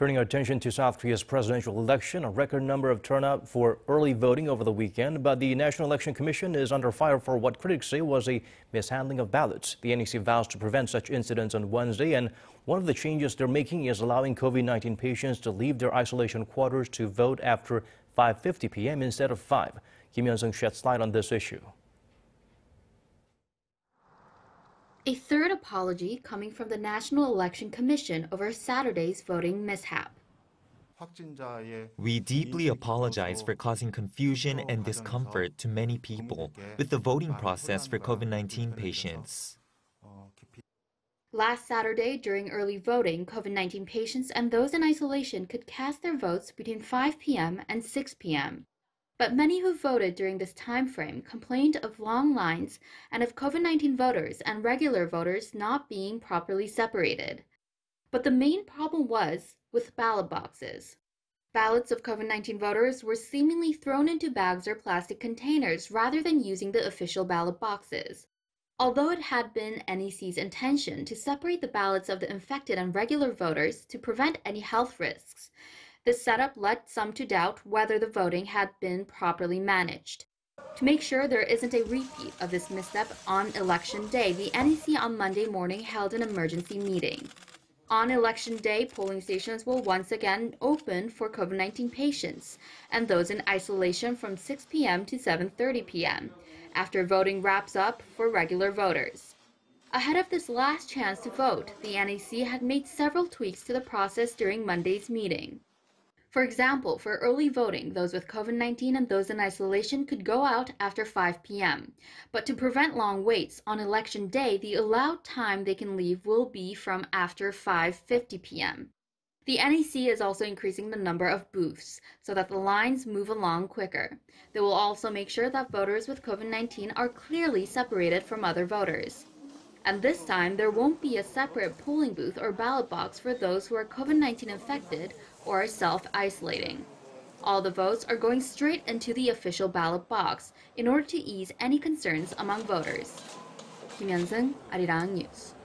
Turning our attention to South Korea's presidential election, a record number of turnout for early voting over the weekend, but the National Election Commission is under fire for what critics say was a mishandling of ballots. The NEC vows to prevent such incidents on Wednesday, and one of the changes they're making is allowing COVID-19 patients to leave their isolation quarters to vote after 5:50 p.m. instead of 5. Yeon-seung sheds light on this issue. A third apology coming from the National Election Commission over Saturday's voting mishap. We deeply apologize for causing confusion and discomfort to many people with the voting process for COVID-19 patients. Last Saturday, during early voting, COVID-19 patients and those in isolation could cast their votes between 5 p.m. and 6 p.m. But many who voted during this time frame complained of long lines and of COVID-19 voters and regular voters not being properly separated. But the main problem was with ballot boxes. Ballots of COVID-19 voters were seemingly thrown into bags or plastic containers rather than using the official ballot boxes. Although it had been NEC's intention to separate the ballots of the infected and regular voters to prevent any health risks, this setup led some to doubt whether the voting had been properly managed. To make sure there isn't a repeat of this misstep on Election Day, the NEC on Monday morning held an emergency meeting. On Election Day, polling stations will once again open for COVID-19 patients and those in isolation from 6 p.m. to 7:30 p.m. after voting wraps up for regular voters. Ahead of this last chance to vote, the NEC had made several tweaks to the process during Monday's meeting. For example, for early voting, those with COVID-19 and those in isolation could go out after 5 p.m. But to prevent long waits, on Election Day, the allowed time they can leave will be from after 5:50 p.m. The NEC is also increasing the number of booths so that the lines move along quicker. They will also make sure that voters with COVID-19 are clearly separated from other voters. And this time, there won't be a separate polling booth or ballot box for those who are COVID-19 infected or self-isolating. All the votes are going straight into the official ballot box in order to ease any concerns among voters. Yeon-seung, Arirang News.